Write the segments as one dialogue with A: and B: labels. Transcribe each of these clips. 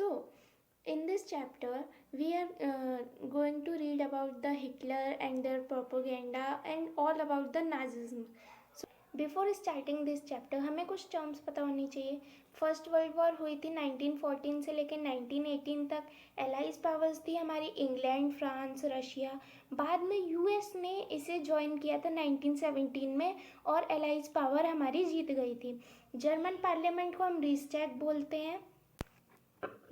A: So, in this chapter, we are going to read about the Hitler and their propaganda and all about the Nazism. So, before starting this chapter हमें कुछ terms पता होनी चाहिए. First world war हुई थी 1914 से लेकर 1918 तक. एलाइज पावर्स थी हमारी इंग्लैंड, फ्रांस, रशिया. बाद में यूएस ने इसे ज्वाइन किया था 1917 में और एलाइज पावर हमारी जीत गई थी. जर्मन पार्लियामेंट को हम रीस्टैग बोलते हैं.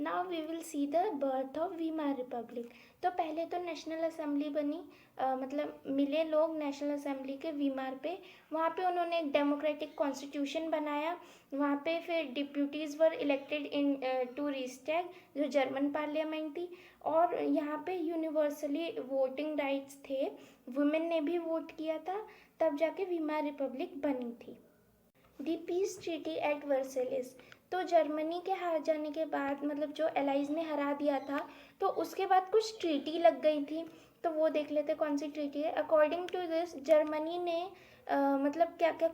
A: Now we will see the birth of Weimar Republic. तो पहले तो नेशनल असेंबली बनी, मतलब मिले लोग नेशनल असेंबली के वीमार पे. वहाँ पे उन्होंने एक डेमोक्रेटिक कॉन्स्टिट्यूशन बनाया. वहाँ पे फिर डिप्यूटीज़ वर इलेक्टेड इन टू रीस्टैग, जो जर्मन पार्लियामेंट थी. और यहाँ पे यूनिवर्सली वोटिंग राइट्स थे, वुमेन ने भी वोट किया था. तब जाके वीमार रिपब्लिक बनी थी. दी पीस ट्रीटी एट वर्सेलिस. तो जर्मनी के हार जाने के बाद, मतलब जो एलाइज ने हरा दिया था, तो उसके बाद कुछ ट्रीटी लग गई थी. तो वो देख लेते कौन सी ट्रीटी है. अकॉर्डिंग टू दिस जर्मनी ने मतलब क्या क्या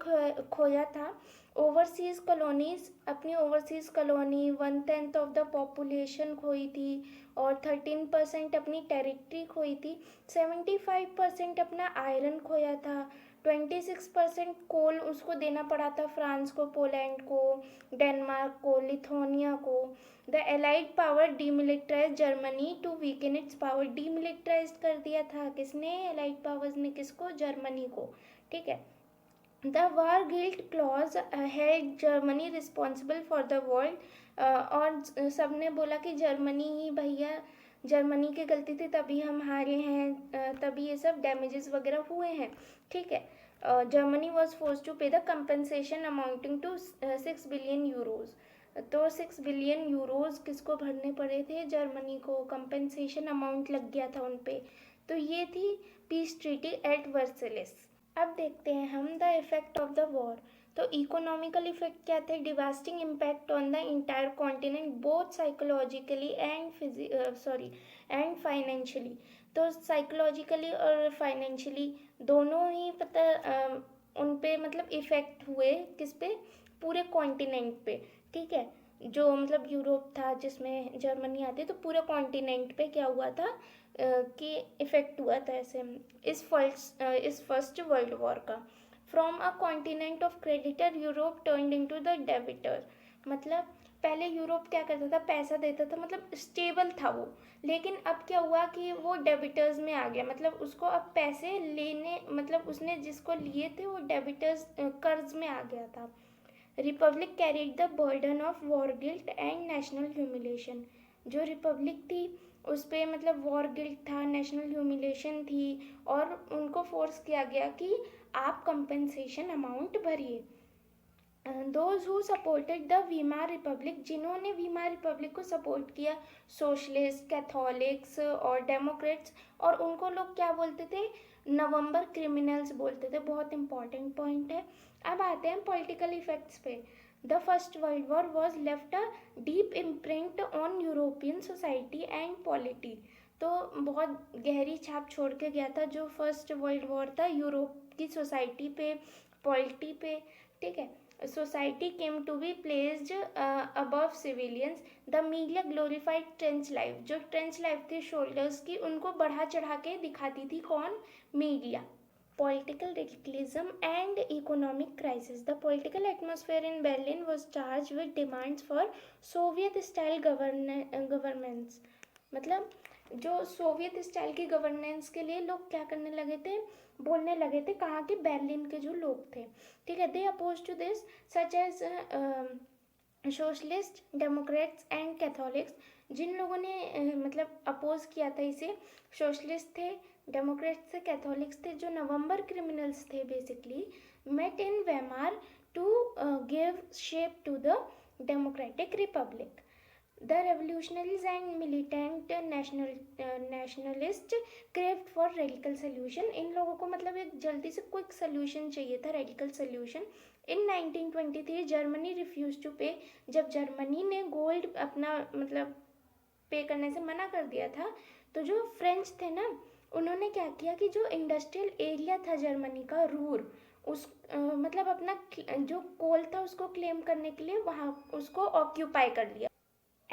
A: खोया था. ओवरसीज़ कॉलोनीज, अपनी overseas colony, 1/10 of the population खोई थी. और 13% अपनी टेरिटरी खोई थी. 75% अपना आयरन खोया था. 26% कोल उसको देना पड़ा था फ्रांस को, पोलैंड को, डेनमार्क को, लिथुआनिया को. The allied power demilitarize Germany to weaken its power. Demilitarize कर दिया था किसने? एलाइड पावर्स ने. किसको? जर्मनी को. ठीक है. The war guilt clause held Germany responsible for the world. और सब ने बोला कि जर्मनी ही भैया, जर्मनी की गलती थी तभी हम हारे हैं, तभी ये सब डैमेजेस वगैरह हुए हैं. ठीक है. Germany was force to pay the compensation amounting to 6 billion euros. तो 6 बिलियन यूरोज किसको भरने पड़े थे? जर्मनी को. कंपनसेशन अमाउंट लग गया था उन पे. तो ये थी पीस ट्रीटी एट वर्सेलिस. अब देखते हैं हम the effect of the war. तो इकोनॉमिकल इफेक्ट क्या थे? Devastating impact on the entire continent, both psychologically and financially. तो साइकोलॉजिकली और फाइनेंशियली दोनों ही उन पे मतलब इफेक्ट हुए. किस पे? पूरे कॉन्टिनेंट पे. ठीक है. जो मतलब यूरोप था जिसमें जर्मनी आती है, तो पूरे कॉन्टिनेंट पे क्या हुआ था कि इफेक्ट हुआ था ऐसे इस फर्स्ट वर्ल्ड वॉर का. From a continent of creditor Europe turned into the debtor. मतलब पहले यूरोप क्या करता था? पैसा देता था, मतलब स्टेबल था वो. लेकिन अब क्या हुआ कि वो डेबिटर्स में आ गया. मतलब उसको अब पैसे लेने, मतलब उसने जिसको लिए थे वो डेबिटर्स, कर्ज में आ गया था. Republic carried the burden of war guilt and national humiliation. जो रिपब्लिक थी उस पर मतलब वॉर गिल्ट था, नेशनल ह्यूमिलेशन थी, और उनको फोर्स किया गया कि आप कंपनसेशन अमाउंट भरिए. Those who supported the Weimar Republic. जिन्होंने वीमार रिपब्लिक को सपोर्ट किया, सोशलिस्ट, कैथोलिक्स और डेमोक्रेट्स. और उनको लोग क्या बोलते थे? नवंबर क्रिमिनल्स बोलते थे. बहुत इंपॉर्टेंट पॉइंट है. अब आते हैं पॉलिटिकल इफेक्ट्स पे. The first world war was left a deep imprint on European society and polity. तो बहुत गहरी छाप छोड़ के गया था जो फर्स्ट वर्ल्ड वॉर था यूरोप की सोसाइटी पे, पॉलिटी पे. ठीक है. society came to be placed above civilians. The media glorified trench life. जो ट्रेंच लाइफ थी शोल्डर्स की, उनको बढ़ा चढ़ा के दिखाती थी कौन? Media. Political radicalism and economic crisis. The political atmosphere in Berlin was charged with demands for Soviet-style governments. मतलब जो सोवियत स्टाइल की गवर्नेंस के लिए लोग क्या करने लगे थे? बोलने लगे थे. कहाँ के? berlin के जो लोग थे. ठीक है. They oppose to this such as socialist, democrats and Catholics. जिन लोगों ने मतलब अपोज किया था इसे, सोशलिस्ट थे, डेमोक्रेट्स थे, कैथोलिक्स थे, जो नवंबर क्रिमिनल्स थे basically, met in Weimar to give shape to the democratic republic. The revolutionaries and militant nationalists craved for radical solution. इन लोगों को मतलब एक जल्दी से क्विक सोल्यूशन चाहिए था, radical solution. In 1923 Germany refuse to pay. जब जर्मनी ने गोल्ड अपना मतलब पे करने से मना कर दिया था, तो जो फ्रेंच थे ना, उन्होंने क्या किया कि जो इंडस्ट्रियल एरिया था जर्मनी का, रूर, उस मतलब अपना जो कोल था उसको क्लेम करने के लिए वहाँ उसको ऑक्यूपाई कर लिया.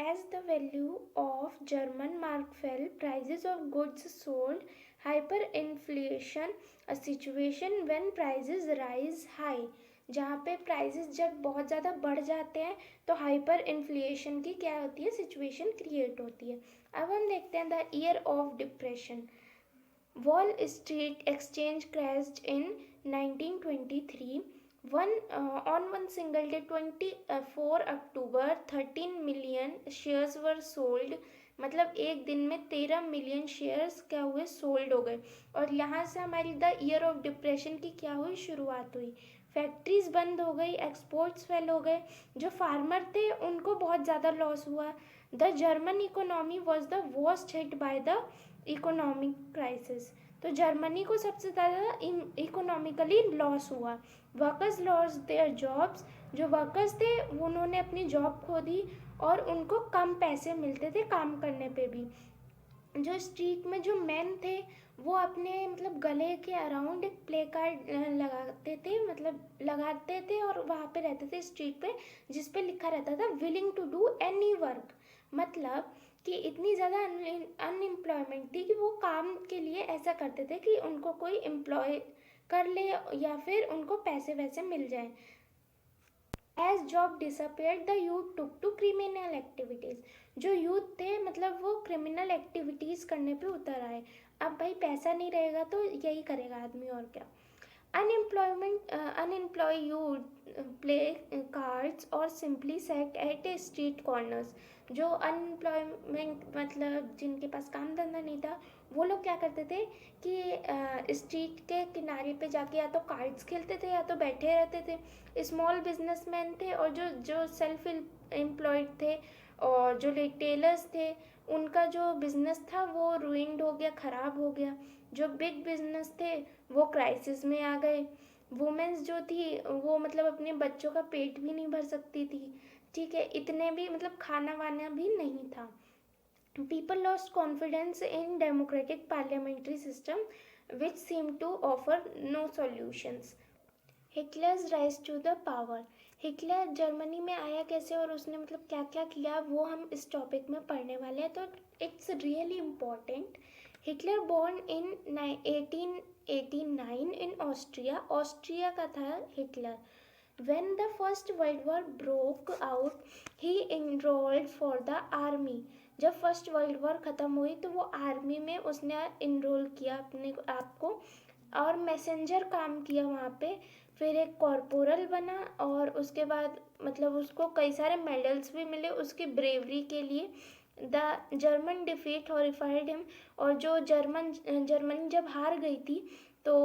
A: As the value of German mark fell, prices of goods sold, hyperinflation, a situation when prices rise high. जहाँ पे प्राइसेस जब बहुत ज़्यादा बढ़ जाते हैं तो हाइपर इन्फ्लेशन की क्या होती है, सिचुएशन क्रिएट होती है. अब हम देखते हैं the year of depression. Wall street exchange crashed in 1923. On one single day, 24 October 13 million shares were sold. मतलब एक दिन में 13 मिलियन शेयर्स क्या हुए, सोल्ड हो गए. और यहाँ से हमारी द ईयर ऑफ डिप्रेशन की क्या हुई, शुरुआत हुई. फैक्ट्रीज बंद हो गई, एक्सपोर्ट्स फेल हो गए, जो फार्मर थे उनको बहुत ज़्यादा लॉस हुआ. The German economy was the worst hit by the economic crisis. तो जर्मनी को सबसे ज़्यादा इकोनॉमिकली लॉस हुआ. Workers loss their jobs. जो वर्कर्स थे उन्होंने अपनी जॉब खो दी और उनको कम पैसे मिलते थे काम करने पे भी. जो स्ट्रीट में जो मैन थे वो अपने मतलब गले के अराउंड एक प्ले कार्ड लगाते थे, मतलब लगाते थे और वहाँ पे रहते थे स्ट्रीट पे, जिस पे लिखा रहता था willing to do any work. मतलब कि इतनी ज़्यादा अनएम्प्लॉयमेंट थी कि वो काम के लिए ऐसा करते थे कि उनको कोई एम्प्लॉय कर ले या फिर उनको पैसे वैसे मिल जाए. As job disappeared, the youth took to criminal activities. जो यूथ थे मतलब वो क्रिमिनल एक्टिविटीज़ करने पे उतर आए. अब भाई पैसा नहीं रहेगा तो यही करेगा आदमी, और क्या. Unemployed youth play cards or simply sat at a street corners. जो अनएम्प्लॉयमेंट मतलब जिनके पास काम धंधा नहीं था वो लोग क्या करते थे कि स्ट्रीट के किनारे पे जाके या तो कार्ड्स खेलते थे या तो बैठे रहते थे. स्मॉल बिजनेसमैन थे और जो जो सेल्फ एम्प्लॉयड थे और जो रिटेलर्स थे उनका जो बिजनेस था वो रुइंड हो गया, ख़राब हो गया. जो बिग बिजनेस थे वो क्राइसिस में आ गए. वुमेन्स जो थी वो मतलब अपने बच्चों का पेट भी नहीं भर सकती थी, ठीक है, इतने भी मतलब खाना वाना भी नहीं था. People lost confidence in democratic parliamentary system which seemed to offer no solutions. Hitler's rise to the power. Hitler Germany में आया कैसे और उसने मतलब क्या क्या किया वो हम इस टॉपिक में पढ़ने वाले हैं, तो it's really important. Hitler born in 1889 in Austria का था Hitler. When the First World War broke out, he enrolled for the army. जब फर्स्ट वर्ल्ड वॉर ख़त्म हुई तो वो आर्मी में उसने इनरोल किया अपने आप को और मैसेंजर काम किया वहाँ पे. फिर एक कॉर्पोरल बना और उसके बाद मतलब उसको कई सारे मेडल्स भी मिले उसकी ब्रेवरी के लिए. The German defeat horrified him. और जो जर्मनी जब हार गई थी तो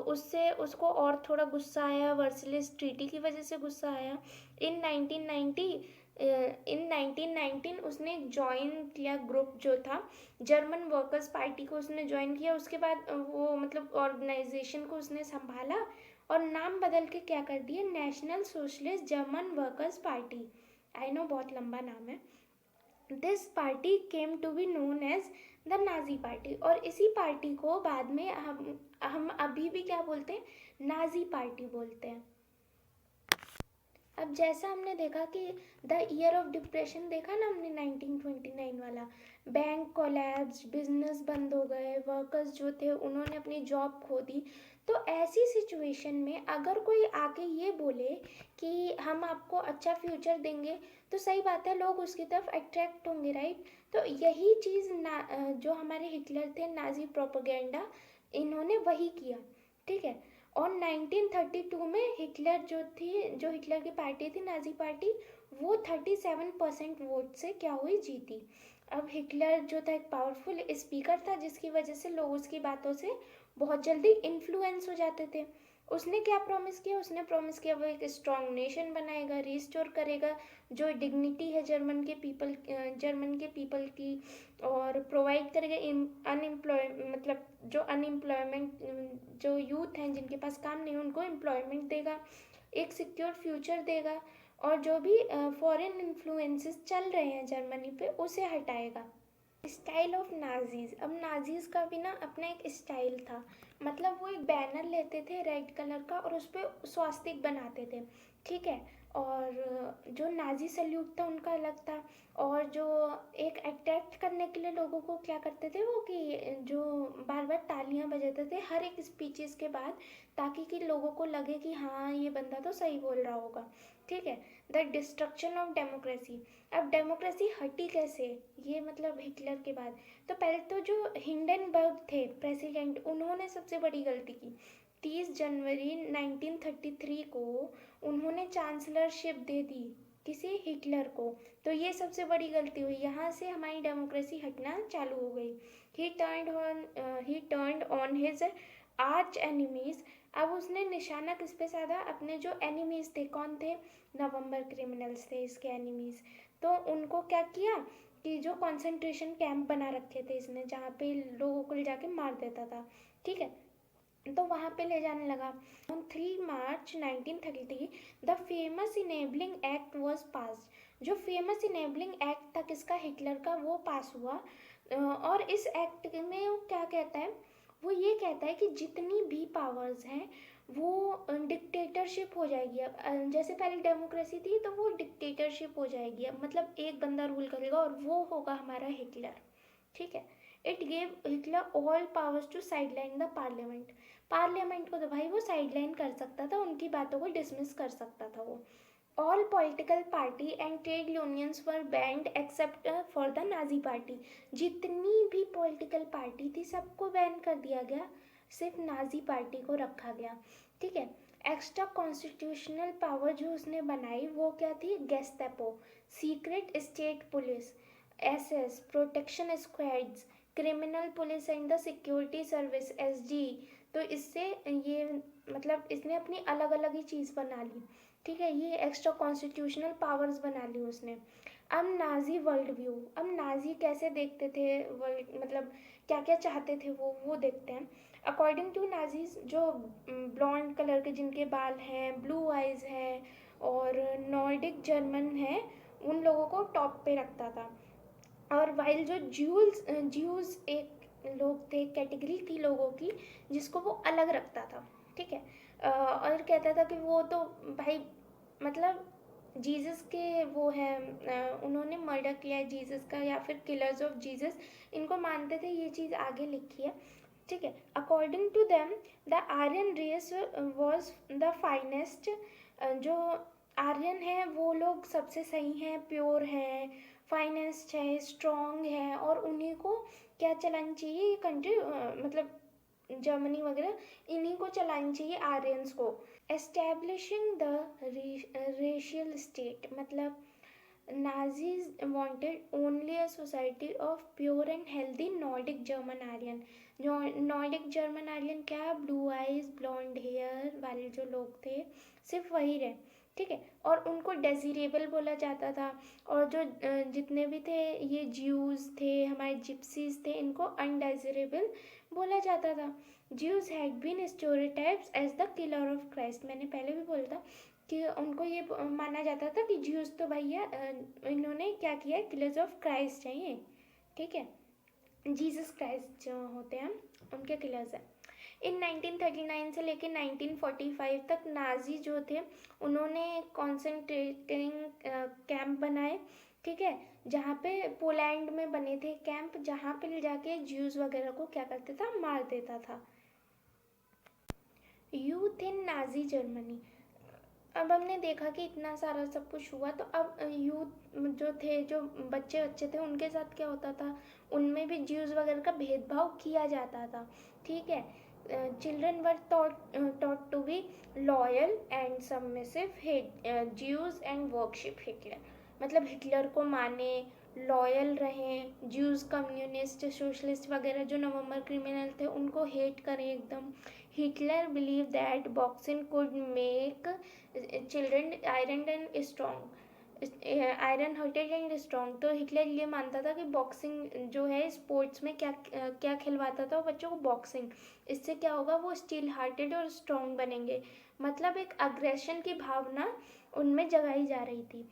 A: उससे उसको और थोड़ा गुस्सा आया, वर्सलिस ट्रीटी की वजह से गुस्सा आया. इन 1919 उसने ज्वाइन किया ग्रुप जो था जर्मन वर्कर्स पार्टी को उसने ज्वाइन किया. उसके बाद वो मतलब ऑर्गेनाइजेशन को उसने संभाला और नाम बदल के क्या कर दिया, national socialist German workers party. I know बहुत लंबा नाम है. This party came to be known as the Nazi party. और इसी पार्टी को बाद में हम अभी भी क्या बोलते हैं, नाजी पार्टी बोलते हैं. अब जैसा हमने देखा कि द ईयर ऑफ डिप्रेशन देखा ना हमने 1929 वाला, बैंक कोलैप्स, बिजनेस बंद हो गए, वर्कर्स जो थे उन्होंने अपनी जॉब खो दी. तो ऐसी सिचुएशन में अगर कोई आके ये बोले कि हम आपको अच्छा फ्यूचर देंगे तो सही बात है, लोग उसकी तरफ अट्रैक्ट होंगे, राइट. तो यही चीज़ जो हमारे हिटलर थे, नाजी प्रोपेगेंडा, इन्होंने वही किया, ठीक है. और 1932 में हिटलर जो हिटलर की पार्टी थी नाजी पार्टी, वो 37% वोट से क्या हुई, जीती. अब हिटलर जो था एक पावरफुल स्पीकर था जिसकी वजह से लोग उसकी बातों से बहुत जल्दी इन्फ्लुएंस हो जाते थे. उसने क्या प्रॉमिस किया, उसने प्रॉमिस किया वो एक स्ट्रॉन्ग नेशन बनाएगा, रिस्टोर करेगा जो डिग्निटी है जर्मन के पीपल की, और प्रोवाइड करेगा मतलब जो अनएम्प्लॉयमेंट जो यूथ हैं जिनके पास काम नहीं उनको एम्प्लॉयमेंट देगा, एक सिक्योर फ्यूचर देगा, और जो भी फॉरेन इन्फ्लुएंसेस चल रहे हैं जर्मनी पे उसे हटाएगा. Style of Nazis. अब नाजीज का भी ना अपना एक स्टाइल था. मतलब वो एक बैनर लेते थे रेड कलर का और उस पर स्वास्तिक बनाते थे, ठीक है, और जो नाजी सल्यूट था उनका अलग था। और जो एक अट्रैक्ट करने के लिए लोगों को क्या करते थे वो, कि जो बार बार तालियां बजाते थे हर एक स्पीचेस के बाद, ताकि कि लोगों को लगे कि हाँ ये बंदा तो सही बोल रहा होगा। ठीक है। The destruction of democracy. अब डेमोक्रेसी हटी कैसे, ये मतलब हिटलर के बाद। तो पहले तो जो हिंडनबर्ग थे प्रेसिडेंट, उन्होंने सबसे बड़ी गलती की। 30 जनवरी 1933 को उन्होंने चांसलरशिप दे दी किसी, हिटलर को। तो ये सबसे बड़ी गलती हुई, यहाँ से हमारी डेमोक्रेसी हटना चालू हो गई। ही turned on his arch enemies. अब उसने निशाना किस पे साधा, अपने जो एनिमीज थे, कौन थे, नवंबर क्रिमिनल्स थे इसके एनिमीज। तो उनको क्या किया कि जो कंसंट्रेशन कैंप बना रखे थे इसने, जहाँ पे लोगों को ले जाके मार देता था। ठीक है। तो वहाँ पे ले जाने लगा। On 3 March 1930 the famous enabling act was pass. जो फेमस इनेबलिंग एक्ट था किसका, हिटलर का, वो पास हुआ। और इस एक्ट में वो क्या कहता है, वो ये कहता है कि जितनी भी पावर्स हैं वो डिक्टेटरशिप हो जाएगी। अब जैसे पहले डेमोक्रेसी थी तो वो डिक्टेटरशिप हो जाएगी। अब मतलब एक बंदा रूल करेगा और वो होगा हमारा हिटलर। ठीक है। It gave Hitler all powers to sideline the parliament. Parliament को तो भाई वो साइडलाइन कर सकता था, उनकी बातों को डिसमिस कर सकता था वो। All political party and trade unions were band except for the Nazi party. जितनी भी पॉलिटिकल पार्टी थी सबको बैन कर दिया गया, सिर्फ नाजी पार्टी को रखा गया। ठीक है। एक्स्ट्रा कॉन्स्टिट्यूशनल पावर जो उसने बनाई वो क्या थी, Gestapo, secret state police, SS, protection squads, criminal police and the security service, SG. तो इससे ये मतलब इसने अपनी अलग अलग ही चीज़ बना ली। ठीक है। ये एक्स्ट्रा कॉन्स्टिट्यूशनल पावर्स बना ली उसने। अब नाजी वर्ल्ड व्यू। अब नाजी कैसे देखते थे वर्ल्ड, मतलब क्या क्या चाहते थे वो देखते हैं। अकॉर्डिंग टू नाजीज, जो ब्लॉन्ड कलर के जिनके बाल हैं, ब्लू आइज हैं और नॉर्डिक जर्मन है, उन लोगों को टॉप पे रखता था। और वाइल जो ज्यूज एक लोग थे, कैटेगरी थी लोगों की जिसको वो अलग रखता था। ठीक है। और कहता था कि वो तो भाई मतलब जीसस के वो हैं, उन्होंने मर्डर किया है जीसस का, या फिर किलर्स ऑफ जीसस इनको मानते थे, ये चीज़ आगे लिखी है। ठीक है। According to them the Aryan race was the finest. जो आर्यन है वो लोग सबसे सही हैं, प्योर हैं, फाइनेस्ट है, स्ट्रॉन्ग है, और उन्हीं को क्या चलानी चाहिए, ये कंट्री मतलब जर्मनी वगैरह इन्हीं को चलानी चाहिए, आर्यंस को। एस्टेब्लिशिंग द रेशियल स्टेट, मतलब Nazis wanted only a society of pure and healthy Nordic German Aryan। जो नॉर्डिक जर्मन आर्यन क्या, ब्लू आइज ब्लॉन्ड हेयर वाले जो लोग थे, सिर्फ वही रहे। ठीक है। और उनको डेजिरेबल बोला जाता था। और जो जितने भी थे ये ज्यूज थे, हमारे जिप्सीज थे, इनको अनडेजिरेबल बोला जाता था। Jews had been stereotypes as the killer of Christ. मैंने पहले भी बोला था कि उनको ये माना जाता था कि ज्यूज तो भैया इन्होंने क्या किया है, किलर्स ऑफ क्राइस्ट हैं ये। ठीक है। जीसस क्राइस्ट जो होते हैं उनके किलर्स हैं। इन 1939 से लेकर 1945 तक नाजी जो थे उन्होंने कॉन्सेंट्रेटिंग कैंप बनाए। ठीक है। जहाँ पे पोलैंड में बने थे कैंप, जहाँ पे ले जाके ज्यूज वगैरह को क्या करता था, मार देता था। Youth in Nazi Germany. अब हमने देखा कि इतना सारा सब कुछ हुआ, तो अब यूथ जो थे, जो बच्चे थे, उनके साथ क्या होता था, उनमें भी ज्यूज वगैरह का भेदभाव किया जाता था। ठीक है। Children were taught to be loyal and submissive Jews and worship Hitler. मतलब हिटलर को माने, लॉयल रहें, ज्यूज, कम्युनिस्ट, सोशलिस्ट वगैरह जो नवंबर क्रिमिनल थे उनको हेट करें एकदम। Hitler believe that boxing could make children iron and strong, iron hearted and strong. तो हिटलर ये मानता था कि बॉक्सिंग जो है स्पोर्ट्स में क्या क्या खिलवाता था वो बच्चों को, बॉक्सिंग। इससे क्या होगा, वो स्टील हार्टेड और स्ट्रॉन्ग बनेंगे। मतलब एक अग्रेशन की भावना उनमें जगाई जा रही थी।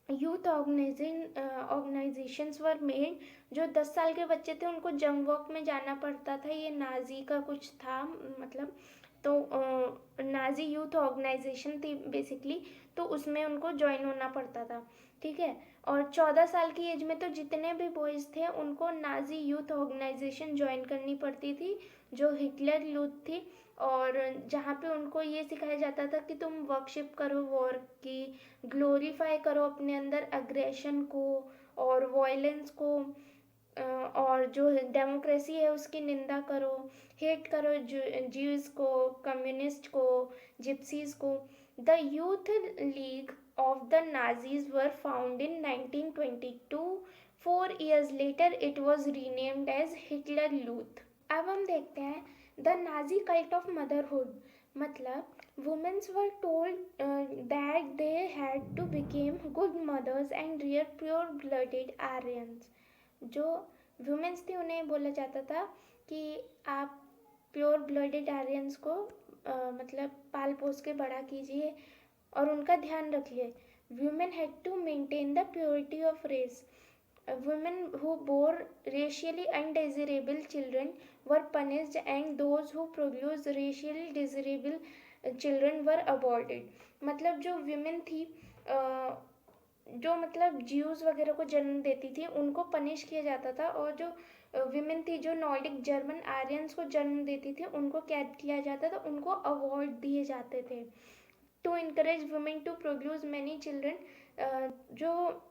A: Youth organisations were made. जो 10 साल के बच्चे थे उनको जंग वॉक में जाना पड़ता था, ये नाजी का कुछ था मतलब। तो नाजी यूथ ऑर्गेनाइजेशन थी बेसिकली, तो उसमें उनको ज्वाइन होना पड़ता था, ठीक है। और 14 साल की एज में तो जितने भी बॉयज़ थे उनको नाजी यूथ ऑर्गेनाइजेशन ज्वाइन करनी पड़ती थी, जो हिटलर यूथ थी। और जहाँ पे उनको ये सिखाया जाता था कि तुम वर्कशिप करो वॉर की, ग्लोरीफाई करो अपने अंदर अग्रेशन को और वायलेंस को, और जो डेमोक्रेसी है उसकी निंदा करो, हेट करो ज्यूज को, कम्युनिस्ट को, जिप्सीज को। The youth league of the Nazis were found in 1922। 4 years later it was renamed as Hitler youth. अब हम देखते हैं the Nazi cult of motherhood. मतलब womens were told that they had to became good mothers and rear pure blooded Aryans. जो womens थी उन्हें बोला जाता था कि आप प्योर ब्लडेड आर्यंस को मतलब पाल पोस के बड़ा कीजिए और उनका ध्यान रखिए। Women had to maintain the purity of race. Women who bore racially undesirable children were punished and those who produced racially desirable children were aborted। मतलब जो women थी जो मतलब ज्यूज वगैरह को जन्म देती थी उनको पनिश किया जाता था, और जो विमेन थी जो नॉर्डिक जर्मन आर्यंस को जन्म देती थी उनको क्या किया जाता था, उनको अवार्ड दिए जाते थे। To encourage women to produce many children, जो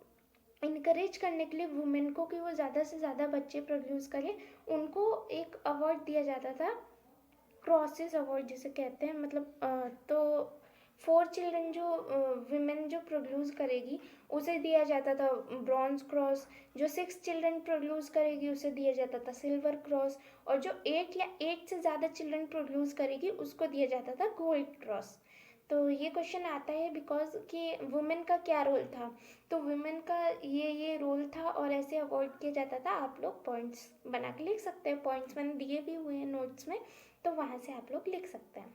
A: इनकरेज करने के लिए वुमेन को कि वो ज़्यादा से ज़्यादा बच्चे प्रोड्यूस करें, उनको एक अवार्ड दिया जाता था, क्रॉसेस अवार्ड जिसे कहते हैं। मतलब तो 4 चिल्ड्रन जो विमेन जो प्रोड्यूस करेगी उसे दिया जाता था ब्रॉन्ज क्रॉस, जो 6 चिल्ड्रन प्रोड्यूस करेगी उसे दिया जाता था सिल्वर क्रॉस, और जो 8 से ज़्यादा चिल्ड्रन प्रोड्यूस करेगी उसको दिया जाता था गोल्ड क्रॉस। तो ये क्वेश्चन आता है बिकॉज कि वुमेन का क्या रोल था, तो वुमेन का ये रोल था और ऐसे अवॉइड किया जाता था। आप लोग पॉइंट्स बना के लिख सकते हैं, पॉइंट्स मैंने दिए भी हुए हैं नोट्स में, तो वहाँ से आप लोग लिख सकते हैं।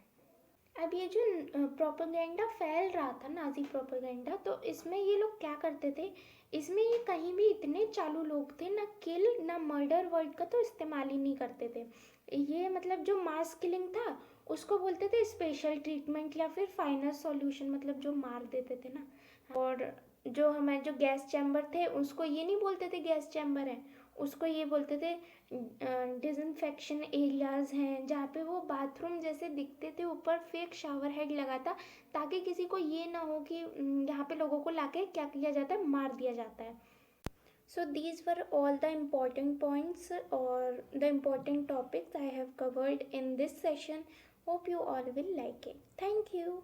A: अब ये जो प्रोपेगेंडा फैल रहा था, नाजी प्रोपेगेंडा, तो इसमें ये लोग क्या करते थे, इसमें ये कहीं भी इतने चालू लोग थे, ना किल ना मर्डर वर्ड का तो इस्तेमाल ही नहीं करते थे। ये मतलब जो मास किलिंग था उसको बोलते थे स्पेशल ट्रीटमेंट या फिर फाइनल सॉल्यूशन, मतलब जो मार देते थे ना। और जो हमारे जो गैस चैम्बर थे उसको ये नहीं बोलते थे गैस चैम्बर है, उसको ये बोलते थे डिसइंफेक्शन एरियाज हैं, जहाँ पे वो बाथरूम जैसे दिखते थे, ऊपर फेक शावर हेड लगा था ताकि किसी को ये ना हो कि यहाँ पे लोगों को लाके क्या किया जाता है, मार दिया जाता है। So these were all the important points or the important topics I have covered in this session. Hope you all will like it. Thank you.